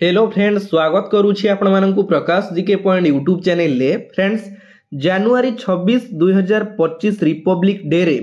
Hello friends, स्वागत करुछि आपण माननकु प्रकाश GK point YouTube channel ले। फ्रेंड्स, जनवरी 26 2025 रिपब्लिक डे रे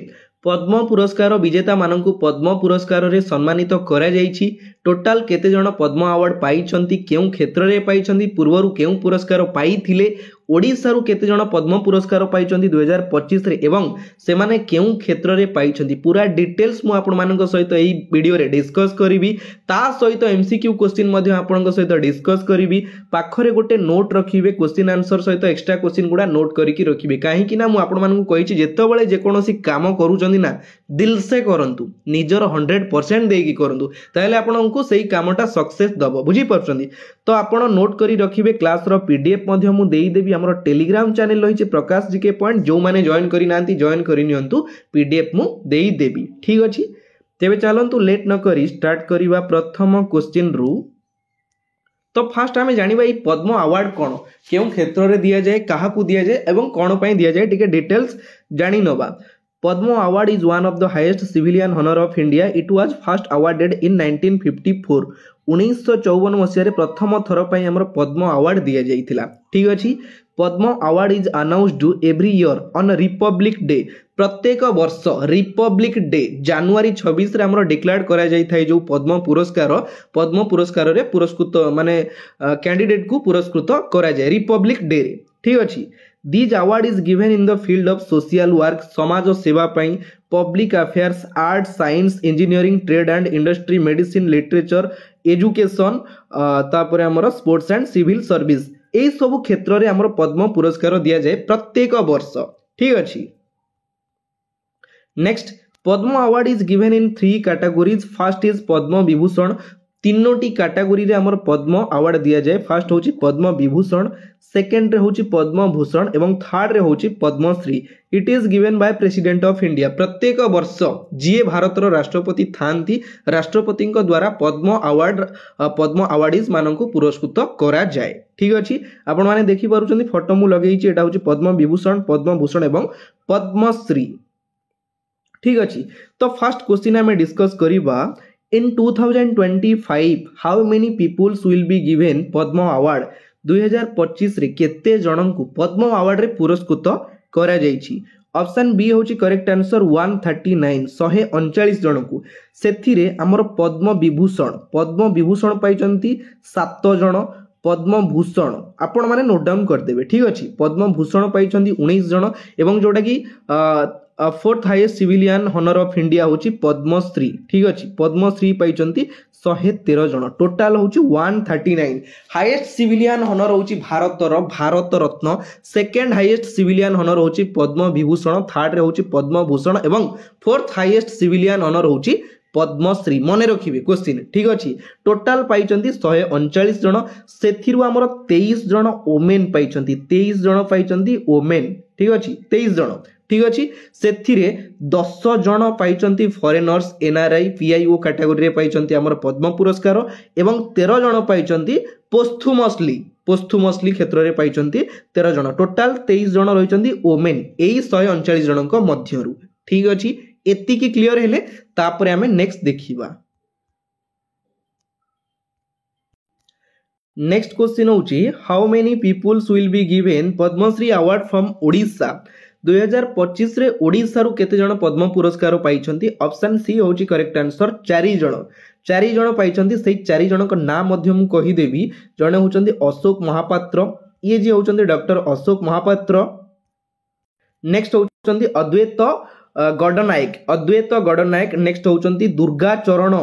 पद्म पुरस्कार विजेता माननकु पद्म पुरस्कार रे सम्मानित करा जाईछि। टोटल केते जण पद्म अवार्ड पाइछंती, केउ क्षेत्र रे पाइछंती, पूर्वरु केउ पुरस्कार पाइथिले, ओडिसा रु केते जण पद्म पुरस्कार पाइछंती 2025 रे एवं सेमाने केउ क्षेत्र रे पाइछंती, पूरा डिटेल्स मु आपण माननक सहित एही वीडियो रे डिस्कस करिवि। ता सहित एमसीक्यू क्वेश्चन मध्ये आपनक सहित डिस्कस करिवि। पाखरे गोटे नोट रखिबे, क्वेश्चन आंसर सहित एक्स्ट्रा क्वेश्चन गुडा नोट करिकि रखिबे। काहे कि ना मु आपण माननकु कहिछि जेतेबेले जे कोनोसी काम करूचंदी ना दिल से करंतु, निजर 100% देकी करंतु, ताहेले आपनकु सेही कामटा सक्सेस दबो। बुझी परछंदी तो आपण नोट करी रखिबे। क्लास रो पीडीएफ मध्ये मु देई देबी। हमर टेलीग्राम चैनल रहिछि प्रकाश जीके पॉइंट, जो माने जॉइन करि नांती जॉइन करि नियंतु, पीडीएफ मु देई देबी। ठीक अछि, तेबे चलंतु लेट न करी स्टार्ट करिवा प्रथम क्वेश्चन रु। तो फास्ट आमे जानिबा ई पद्म अवार्ड कोन, केउ क्षेत्र रे दिया जाय, काहा को दिया जाय एवं कोन पई दिया जाय, टिके डिटेल्स जानि नबा। Padma Award is one of the highest civilian honor of India. It was first awarded in 1954. 1954 मसिया प्रथम थर पई हमर पद्म अवार्ड दिया जाइथिला। ठीक अछि, Padma award is announced every year on republic day. प्रत्येक वर्ष रिपब्लिक डे जनवरी 26 रे हमर डिक्लेयर करा जाई थाए जो पद्म पुरस्कार रे पुरस्कृत माने कैंडिडेट को पुरस्कृत करा जाय रिपब्लिक डे रे। ठीक अछि, These award is given in the field of social work, समाज सेवा पई, public affairs, art, science, engineering, trade and industry, medicine, literature, education, तापरे हमर sports and civil service। एई सब क्षेत्र रे हमर पद्म पुरस्कार दिया जाय प्रत्येक वर्ष। ठीक अछि, next Padma award is given in 3 categories. First is Padma Vibhushan. तीनोटी कैटेगरी रे हमर पद्म अवार्ड दिया जाय। फर्स्ट होची पद्म विभूषण, सेकंड रे होची पद्म भूषण एवं थर्ड रे होची Padmashri. It is given by president of India. प्रत्येक वर्ष जिए भारतर राष्ट्रपति थांती, राष्ट्रपति द्वारा पद्म अवार्डीज मानकु पुरस्कृत करा जाय। ठीक अछि, आपण माने देखि पारुचंदी फोटो मु लगेइछि, एटा होची पद्म विभूषण, पद्म भूषण एवं पद्मश्री। ठीक अछि, तो फर्स्ट क्वेश्चन हमें डिस्कस करिबा। In 2025, how many peoples will be given Padma Award? 2025 रे केते जनंकु पद्म अवार्ड रे पुरस्कृत करा जाईछि। ऑप्शन बी होची करेक्ट आंसर 139, 139 जनंकु। सेथिरे हमर पद्म विभूषण पाइचंती 7 जन, पद्म भूषण आपण माने नोट डाउन कर देबे। ठीक अछि, पद्म भूषण पाइचंती 19 जन एवं जोटा की fourth highest civilian honour of India होची पद्मश्री। ठीक अछि, पद्मश्री पाइचंती 113 जन, टोटल होची 139। हाईएस्ट सिविलियन हॉनर होची Bharat Ratna, second highest civilian Honor होची पद्म विभूषण, थर्ड रे होची पद्म भूषण एवं फोर्थ हाईएस्ट सिविलियन हॉनर होची पद्मश्री। मने रखिबे क्वेश्चन। ठीक अछि, टोटल पाइचंती 139 जन, सेथिरु हमर 23 जन ओमेन पाइचंती, 23 जन पाइचंती ओमेन। ठीक अछि, 23 जन। ठीक अछि, सेथिरे 10 जन पाइचंती फॉरेनर्स, एनआरआई, पीआईओ कैटेगरी रे पाइचंती हमर पद्म पुरस्कार एवं 13 जन पाइचंती पोस्थुमसली क्षेत्र रे पाइचंती 13 जन। टोटल 23 जन रहिचंती ओमेन एई 139 जनक मध्यरु। ठीक अछि, एति की क्लियर हेले तापरे हमें नेक्स्ट देखिबा। नेक्स्ट क्वेश्चन होची how many peoples will be given Padmashri award from Odisha. 2025 रे ओडिसा रु केते जण पद्म पुरस्कार पाइछंती। ऑप्शन सी होची करेक्ट आंसर 4 जण पाइछंती। सेही 4 जनक नाम मध्य मु कहि देबी। जणे होचंती अशोक महापात्र, ये जे होचंती डॉक्टर अशोक महापात्र। नेक्स्ट होचंती अद्वैत गडनायक। नेक्स्ट होचंती दुर्गा चरण।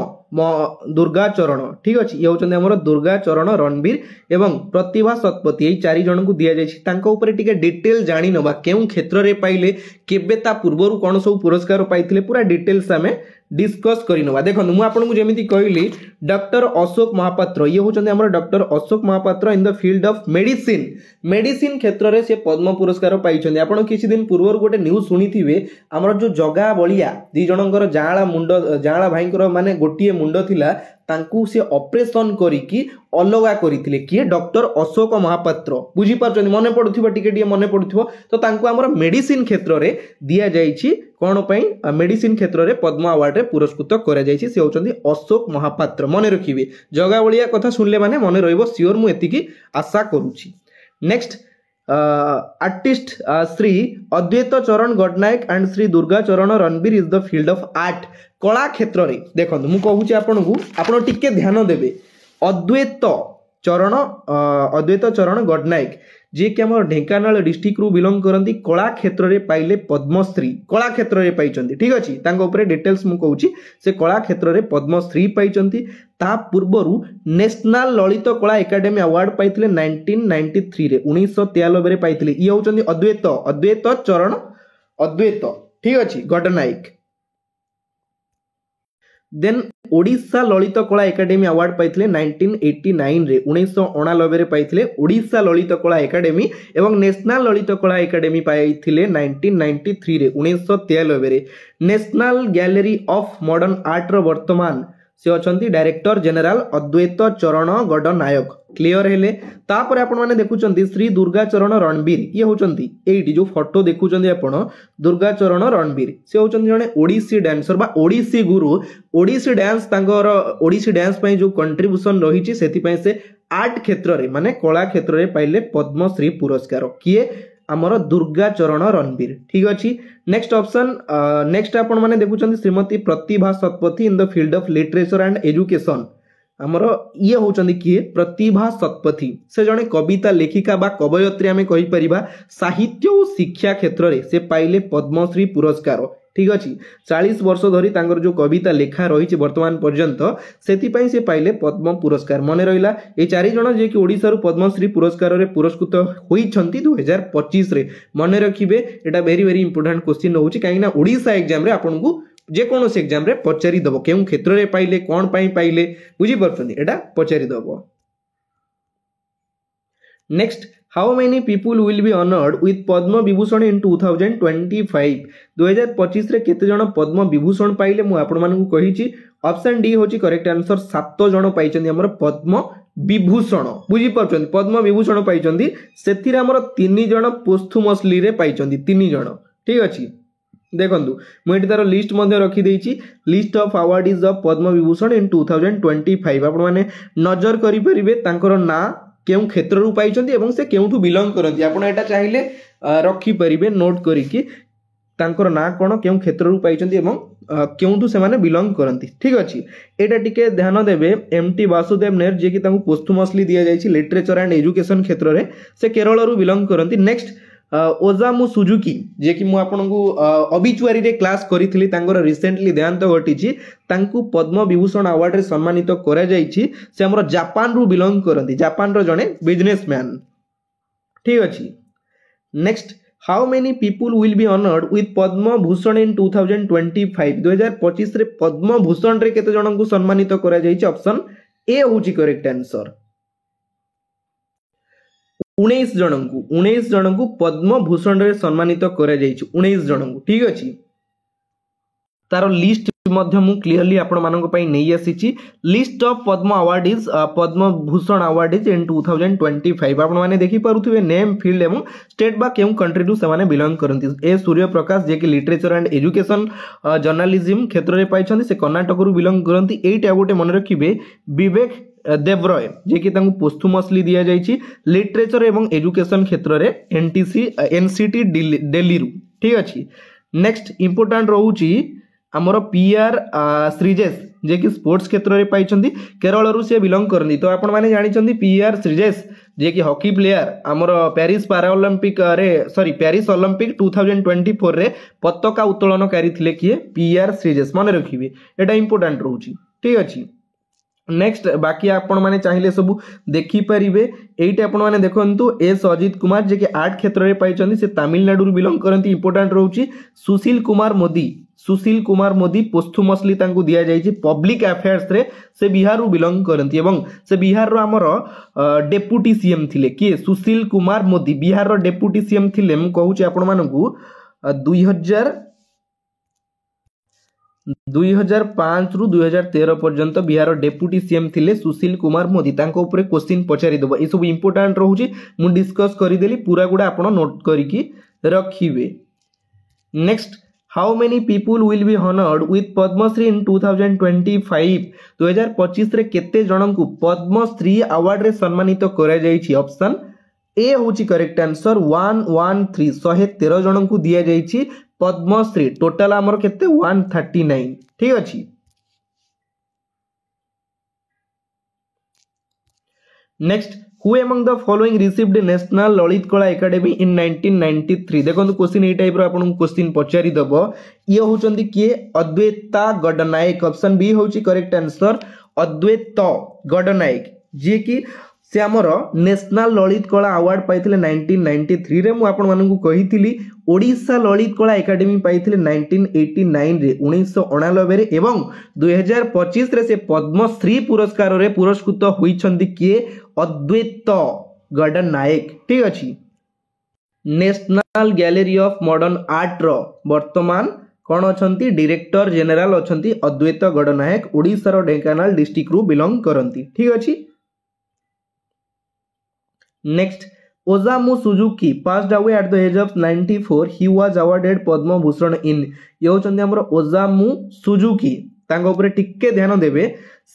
ठीक अछि, ये होचंती हमर दुर्गा चरण रणवीर एवं प्रतिभा शतपथी। एई 4 जन को दिया जायछि। तांको ऊपर टिके डिटेल जानि नबा, केउ क्षेत्र रे पाइले, केबे ता पूर्वरु कोन सब पुरस्कार पाइथिले, पूरा डिटेल्स हमें डिस्कस करि नबा। देखो मु आपन को जेमिति कहली डॉक्टर अशोक महापात्र, ये होचंती हमर doctor Ashok Mahapatra in the field of medicine क्षेत्र रे से पद्म पुरस्कार पाइछंती। आपण किछि दिन पूर्वर गोटे न्यूज सुनिथिबे, हमर जो जगा बलिया 2 जनकर जाळा भाईकर माने गोटिए मुंड थिला, तांकु से ऑपरेशन करिकी अलगा करथिले किए डॉक्टर अशोक महापात्र बुझी पारछन मने पडुथिबो टिके मने पडुथिबो तो तांकु हमर मेडिसिन क्षेत्र रे दिया जाईछि कोन पई मेडिसिन क्षेत्र रे पद्म अवार्ड रे पुरस्कृत करा जाईछि से होचंदी अशोक महापात्र मने रखिबे जगावलिया कथा सुनले माने मने रहइबो सियोर मु एतिकी आशा करूछि। नेक्स्ट आर्टिस्ट श्री अद्वैत चरण गडनायक एंड श्री दुर्गा चरण Ranbir is the field of art कला क्षेत्र रे देखंतु मु कहूची आपण टिके ध्यान देबे अद्वैत चरण गडनायक जे कि हमर ढेंकानाल डिस्ट्रिक्ट रु बिलोंग करंती कला क्षेत्र रे पाइले पद्मश्री कला क्षेत्र रे पाइचंती ठीक अछि तांको ऊपर डिटेल्स मु कहूची से कला क्षेत्र रे पद्मश्री पाइचंती ता पूर्वरु नेशनल ललित कला एकेडमी अवार्ड पाइथिले 1993 रे 1993 रे पाइथिले इ होचंती अद्वैत चरण ठीक अछि गडनायक। देन ओडिशा ललित कला एकेडमी अवार्ड पाइथिले 1989 रे 1989 रे पाइथिले ओडिशा ललित कला एकेडमी एवं नेशनल ललित कला एकेडमी पाइथिले 1993 रे 1993 रे national gallery of modern art रो वर्तमान से अछंती डायरेक्टर जनरल अद्वैत चरण गडनायक क्लियर हेले तापर आपण माने देखुचंती श्री दुर्गा चरण रणबीर ये होचंती एठी जो फोटो देखुचंती आपण दुर्गा चरण रणबीर से होचंती जने ओडिसी डांसर बा ओडिसी गुरु ओडिसी डांस तांगर ओडिसी डांस पई जो कंट्रीब्यूशन रहिची सेति पई से आर्ट क्षेत्र रे माने कला क्षेत्र रे पाइले पद्मश्री पुरस्कार किए आमर दुर्गा चरण रणबीर ठीक अछि। नेक्स्ट ऑप्शन नेक्स्ट आपण माने देखुचंती Shrimati Pratibha Satpathy in the field of literature and education आमर ये होचंदी किए प्रतिभा शतपथी से जने कविता लेखिका बा कवयत्री आमे कहि परिबा साहित्य और शिक्षा क्षेत्र रे से पाइले पद्मश्री पुरस्कार ठीक अछि 40 वर्ष धरी तांगर जो कविता लेखा रही वर्तमान पर्यंत सेति पई से पाइले पद्म पुरस्कार मने रहिला ए चारि जण जे कि ओडिसा रु पद्मश्री पुरस्कार रे पुरस्कृत होइछंती 2025 रे मने रखिबे एटा वेरी वेरी इंपोर्टेंट क्वेश्चन होउची काहे ना ओडिसा एग्जाम रे आपनकू जे कोनोस एग्जाम रे पचारि दबो केउ क्षेत्र रे पाइले कोन पई पाइले बुझी परछंती एटा पचारि दबो। Next how many people will be honoured with Padma Vibhushan in 2025 2025 रे केते जण पद्म विभूषण पाइले मु आपण मानकू कहिची ऑप्शन डी होची करेक्ट आंसर 7 जण पाइचंदी हमर पद्म विभूषण बुझी परछंती पद्म विभूषण पाइचंदी सेथिरे हमर 3 जण पोस्थुमसली रे पाइचंदी 3 जण ठीक अछि। देखंतु मु एठी तार लिस्ट मध्ये रखी देइची list of awardees of Padma Vibhushan in 2025 आपण माने नजर करि परिबे तांकर ना केउ क्षेत्र रु पाइचंती एवं से केउठु बिलोंग करंती आपण एटा चाहिले रखी परिबे नोट करिकि तांकर ना कोन केउ क्षेत्र रु पाइचंती एवं केउठु से माने बिलोंग करंती ठीक अछि। एटा टिके ध्यान देबे एमटी वासुदेव नेर जे कि तांकु पोस्थुमसली दिया जायछि लिटरेचर एंड एजुकेशन क्षेत्र रे से केरल रु बिलोंग करंती। नेक्स्ट ओजामु सुजुकी जे कि मु आपनकु ऑबिचुअरी रे क्लास करिथिली तांगर रिसेंटली देहांत घटिछि तांकु पद्म विभूषण अवार्ड रे सम्मानित करा जायछि से हमर जापान रु बिलोंग करंती जापान रो जने बिजनेसमैन ठीक अछि। Next how many people will be honoured with Padma Bhushan in 2025 2025 रे पद्म भूषण रे केते जनकु सम्मानित करा जायछि ऑप्शन ए होची करेक्ट आंसर 19 जनकु पद्म भूषण रे सम्मानित करा जायछि 19 जनकु ठीक अछि। तार लिस्ट मध्य मु क्लियरली आपण मानक पई नै आसीची list of Padma awardees Padma Bhushan awardees in 2025 आपण माने देखि पारुथिबे नेम फील्ड एवं स्टेट बा केउ कंट्री टू से माने बिलोंग करंती ए सूर्य प्रकाश जे कि लिटरेचर एंड एजुकेशन जर्नलिज्म क्षेत्र रे पाइछन्ती से कर्नाटक रु बिलोंग करंती एटा गोटे मन रखिबे विवेक देवरॉय जे कि तांकु पोस्थुमसली दिया जायछि लिटरेचर एवं एजुकेशन क्षेत्र रे एनसीटी दिल्ली रु ठीक अछि। नेक्स्ट इंपोर्टेंट रहउची हमर पीआर श्रीजेश जे कि स्पोर्ट्स क्षेत्र रे पाइछन्ती केरल रु से बिलोंग करनी तो आपण माने जानि छन्ती पीआर श्रीजेश जे कि हॉकी प्लेयर हमर पेरिस पैराओलंपिक रे सॉरी पेरिस ओलंपिक 2024 रे पताका उत्तोलनकारी थिले किए पीआर श्रीजेश माने रखिबे एटा इंपोर्टेंट रहउची ठीक अछि। नेक्स्ट बाकी आपण माने चाहिले सब देखि परिबे एइटे आपण माने देखंतु एस अजित कुमार जे कि आर्ट क्षेत्र रे पाइछन्ती से तमिलनाडु रु बिलोंग करंती इंपोर्टेंट रहउची। सुशील कुमार मोदी पोस्थुमसली तांकु दिया जायछि पब्लिक अफेयर्स रे से बिहार रु बिलोंग करंती एवं से बिहार रो हमर डेप्यूटी सीएम थिले कि सुशील कुमार मोदी बिहार रो डेप्यूटी सीएम थिले म कहूची आपण मानकु 2005 रु 2013 पर्यंत बिहार डेप्यूटी सीएम थिले सुशील कुमार मोदी तांको ऊपर क्वेश्चन पचारि दबो ए सब इंपोर्टेंट रहउची मु डिस्कस करि देली पूरा गुडा आपण नोट करिकी रखिबे। Next, how many people will be honoured with Padma Shri in 2025 2025 रे केते जनंकु पद्मश्री अवार्ड रे सम्मानित करा जायछि। ऑप्शन ए होची करेक्ट आंसर 113 113 जनंकु दिया जायछि पद्मश्री। टोटल हमर केते 139 ठीक अछि। Next, who among the following received national Lalit कला एकेडमी इन 1993 देखो क्वेश्चन ए टाइप रो आपन क्वेश्चन पचारि दबो ये होचंदी किए अद्वैता गडनायक। ऑप्शन बी होची करेक्ट आंसर अद्वैत गडनायक जे कि से आमर नेशनल ललित कला अवार्ड पाइथिले 1993 रे। मु आपन मानकु कहिथिली ओडिशा ललित कला एकेडमी पाइथिले 1989 रे 1999 रे एवं 2025 रे से पद्मश्री पुरस्कार रे पुरस्कृत होइछंती किए अद्वैत गडनायक ठीक अछि। National gallery of modern art रो वर्तमान कौन अछंती डायरेक्टर जनरल अछंती अद्वैत गडनायक ओडिशा रो ढेंकानाल डिस्ट्रिक्ट रु बिलोंग करंती ठीक अछि। Next, Osamu Suzuki passed away at the age of 94 he was awarded पद्म भूषण इन ये होचंदी हमर ओजामु सुजुकी तांको ऊपर टिके ध्यान देबे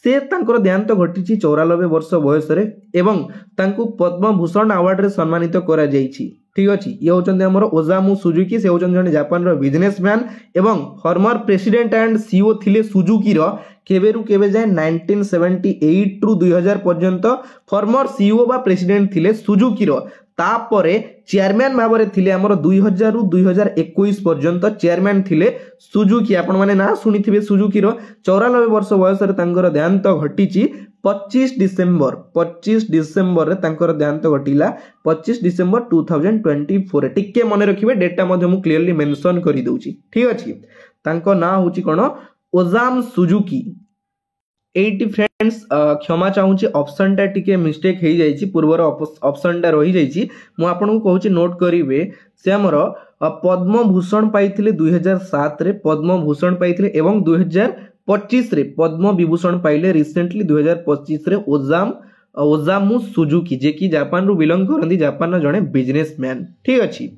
से तांकर देहांत घटिछि 94 वर्ष बयस रे एवं तांको पद्म भूषण अवार्ड रे सम्मानित करा जायछि ठीक अछि। ये होचंदी हमर ओजामु सुजुकी से होचंदी जने जापान रो बिजनेसमैन एवं फॉर्मर प्रेसिडेंट एंड सीईओ थिले सुजुकी रो केबेरु केबे जाय 1978 रु 2000 पर्यंत फॉर्मर सीईओ बा प्रेसिडेंट थिले सुजुकी रो। तापरे चेयरमैन भाबरे थिले हमर 2000 रु 2021 पर्यंत चेयरमैन थिले सुजुकी। आपण माने ना सुनिथिबे सुजुकी रो 94 वर्ष बयस रे तांकर देहांत घटिछि 25 डिसेंबर रे तांकर देहांत घटिला 25 डिसेंबर 2024 टिके मने रखिबे डेटा मध्ये मु क्लियरली मेंशन करि दउची ठीक अछि। तांको ना होची कोन ओजाम सुजुकी। 80 फ्रेंड्स क्षमा चाहूची ऑप्शन टा टिके मिस्टेक हे जाईची पूर्वर ऑप्शन टा रही जाईची मु आपन को कहूची नोट करिवे से हमर पद्म भूषण पाइथिले 2007 रे पद्म भूषण पाइथिले एवं 2025 रे पद्म विभूषण पाइले रिसेंटली 2025 रे ओजामु सुजुकी जे कि जापान रु बिलोंग करंदी जापान रो जने बिजनेसमैन ठीक अछि।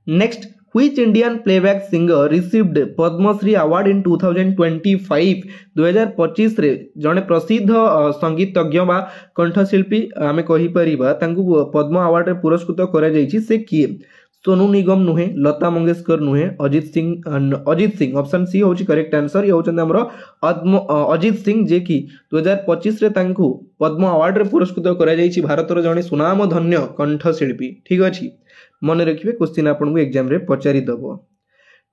Next, which Indian playback singer received Padmashri award in 2025 2025 रे जने प्रसिद्ध संगीतज्ञ बा कंठशिल्पी आमे कहि परिबा तांकु पद्म अवार्ड रे पुरस्कृत करा जायछि से किए। सोनू निगम नुहे, लता मंगेशकर नुहे, अजित सिंह ऑप्शन सी होची करेक्ट आंसर। ये होचंद हमरो अजित सिंह जे कि 2025 रे तांकु पद्म अवार्ड रे पुरस्कृत करा जायछि भारत रो जने सुनाम धन्य कंठशिल्पी ठीक अछि। मन रखिए क्वेश्चन आपन को एग्जाम रे पचारि दबो।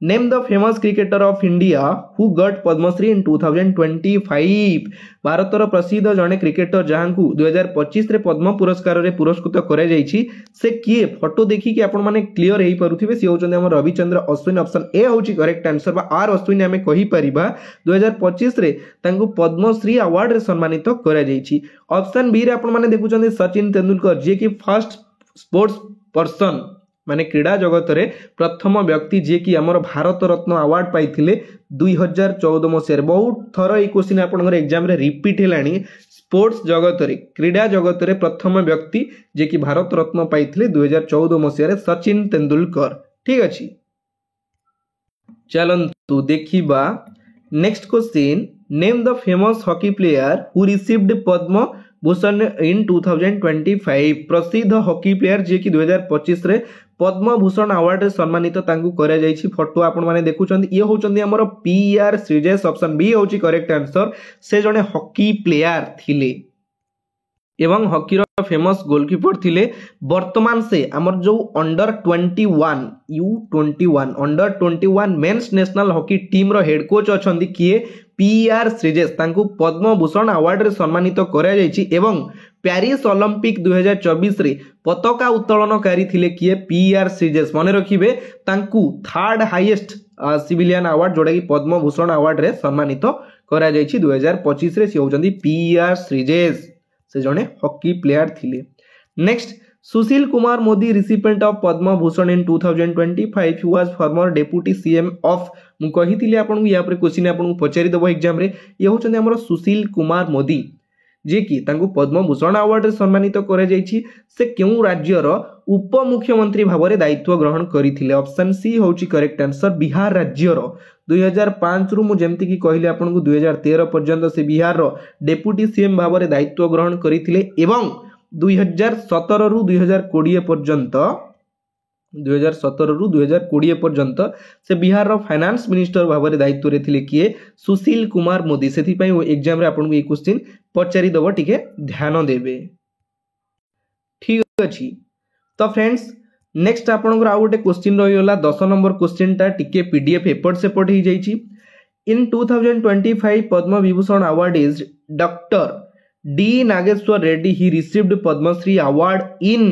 Name the famous cricketer of India who got Padma Shri in 2025 Bharat रो प्रसिद्ध जने क्रिकेटर जहांकु 2025 रे पद्म पुरस्कार रे पुरस्कृत करे जायछि से किए फोटो देखि कि आपन माने क्लियर हेई परुथिबे से होचंद हमर रविचंद्र अश्विन। ऑप्शन ए होची करेक्ट आंसर बा आर अश्विन हमें कहि परिबा 2025 रे तांकु पद्मश्री अवार्ड रे सम्मानित करे जायछि। ऑप्शन बी रे आपन माने देखुचंदी सचिन तेंदुलकर जे कि फर्स्ट स्पोर्ट्स पर्सन माने क्रीड़ा जगत रे प्रथम व्यक्ति जे कि हमर भारत रत्न अवार्ड पाइथिले 2014 मसिया। बहुत थर ए क्वेश्चन आपनकर एग्जाम रे रिपीट हेलानी स्पोर्ट्स जगत रे क्रीड़ा जगत रे प्रथम व्यक्ति जे कि भारत रत्न पाइथिले 2014 मसिया रे सचिन तेंदुलकर ठीक अछि। चलंतु देखिबा next question, name the famous hockey player who received Padma Bhushan in 2025 प्रसिद्ध हॉकी प्लेयर जे कि 2025 रे पद्म भूषण अवार्ड रे सम्मानित तांकु करा जायछि। फोटो आपण माने देखुचंदी ये होचंदी हमर पीआर श्रीजेश। ऑप्शन बी होची करेक्ट आंसर। से जने हॉकी प्लेयर थिले एवं हॉकी रो फेमस गोलकीपर थिले। वर्तमान से हमर जो under 21 U21 under 21 men's national hockey team रो हेड कोच अछंदी किए पीआर श्रीजेश तांकु पद्म भूषण अवार्ड रे सम्मानित करा जायछि एवं पेरिस ओलंपिक 2024 रे पताका उत्तोलनकारी थिले किए पीआर श्रीजेश। मने रखिबे तांकु थर्ड हाईएस्ट सिविलियन अवार्ड जोडा कि पद्म भूषण अवार्ड रे सम्मानित करा जायछि 2025 रे से होचंदी पीआर श्रीजेश। से जने हॉकी प्लेयर थिले। Next, Sushil Kumar Modi recipient of Padma Bhushan in 2025 he was farmer deputy CM of मु कहिथिले आपन या पर क्वेश्चन आपन पचारि दबो एग्जाम रे ये होचंदी हमर सुशील कुमार मोदी जे कि तांको पद्म भूषण अवार्ड रे सम्मानित करे जाइछि से केउ राज्यर उप मुख्यमंत्री भाବରେ दायित्व ग्रहण करिथिले ऑप्शन सी होची करेक्ट आंसर बिहार राज्यर 2005 रु मु जेमति की कहले आपन को 2013 पर्यंत से बिहार रो डेप्यूटी सीएम भाବରେ दायित्व ग्रहण करिथिले एवं 2017 रु 2020 पर्यंत 2017 रु 2020 पर्यंत से बिहार रो फाइनेंस मिनिस्टर भाବରେ दायित्व रे थिले किए सुशील कुमार मोदी सेथि पई एग्जाम रे आपन को ए क्वेश्चन पचारि दबो टिके ध्यान देबे ठीक अछि। तो फ्रेंड्स नेक्स्ट आपन आ गोटे क्वेश्चन रही गला 10 नंबर क्वेश्चन टा टिके पीडीएफ एपट सेपट ही जाइछि। In 2025 Padma Vibhushan award is doctor D Nageshwar Reddy he received Padma Shri award in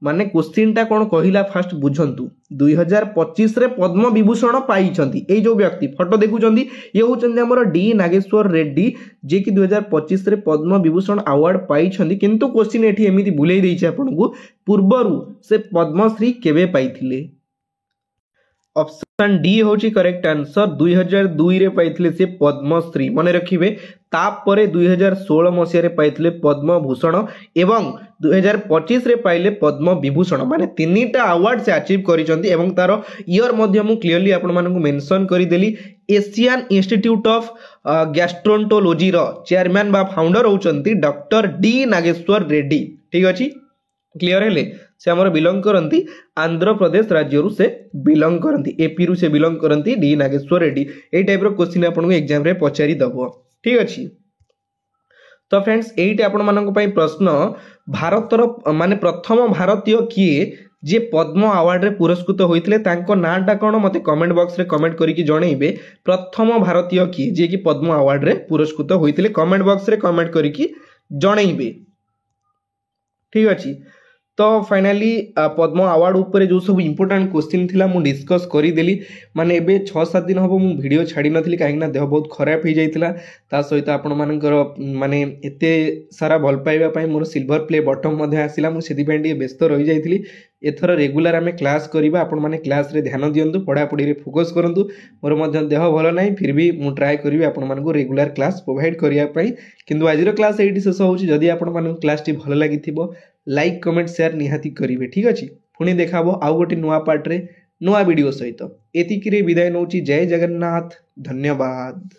माने क्वेश्चन टा कोन कहिला फास्ट बुझंतु 2025 रे पद्म विभूषण पाइछंती ए जो व्यक्ति फोटो देखुचंती ये होचंती हमर डी नागेश्वर रेड्डी जे कि 2025 रे पद्म विभूषण अवार्ड पाइछंती किंतु क्वेश्चन एठी एमिति बुलेई देइछि आपन को पूर्वरु से पद्मश्री केबे पाइथिले ऑप्शन डी होची करेक्ट आंसर 2002 रे पाइथिले से पद्मश्री मने रखिबे तापरे 2016 मसिया रे पाइथिले पद्म भूषण एवं 2025 रे पाइले पद्म विभूषण माने तीनटा अवार्ड से अचीव करिसंती एवं तारो ईयर मध्ये मु क्लियरली आपन मानकु मेंशन करि देली एशियन इंस्टीट्यूट ऑफ गैस्ट्रोंटोलॉजी रो चेयरमैन बा फाउंडर होचंती डॉक्टर डी नागेश्वर रेड्डी ठीक अछि क्लियर हेले से हमर बिलोंग करंती आंध्र प्रदेश राज्य रु से बिलोंग करंती एपी रु से बिलोंग करंती डी नागेश्वर रेड्डी ए टाइप रो क्वेश्चन आपन को एग्जाम रे पचारि दबो ठीक अछि। तो फ्रेंड्स एइटे आपन मानक पई प्रश्न भारतर माने प्रथम भारतीय किए जे पद्म अवार्ड रे पुरस्कृत होइथिले तांको नाटा कोन मते कमेंट बॉक्स रे कमेंट करी कि जणैबे प्रथम भारतीय किए जे कि पद्म अवार्ड रे पुरस्कृत होइथिले कमेंट बॉक्स रे कमेंट करी कि जणैबे ठीक अछि। तो फाइनली पद्म अवार्ड ऊपर जो सब इंपोर्टेंट क्वेश्चन थिला मु डिस्कस करी देली माने एबे 6-7 दिन हबो मु वीडियो छाडी नथली काहे ना देह बहुत खराब हो जाइतिला ता सहित आपण मानकर माने एते सारा भल पाइबा पई मोर सिल्वर प्ले बटन मध्ये आसिला मु सेति पेंडी व्यस्त रहि जाइतिली एथर रेगुलर आमे क्लास करिबा आपण माने क्लास रे ध्यान दियंतु पढा पढी रे फोकस करंतु मोर मध्ये देह भलो नाही फिर भी मु ट्राई करिबे आपण मानको रेगुलर क्लास प्रोवाइड करिया पई किंतु आजिर क्लास एठी शेष होउची जदी आपण मानको क्लास टी भलो लागिथिबो लाइक कमेंट शेयर निहाती करिवे ठीक अछि पुणी देखाबो आउ गोटे नुआ पार्ट रे नुआ वीडियो सहित एतिकी रे विदाय नउची जय जगन्नाथ धन्यवाद।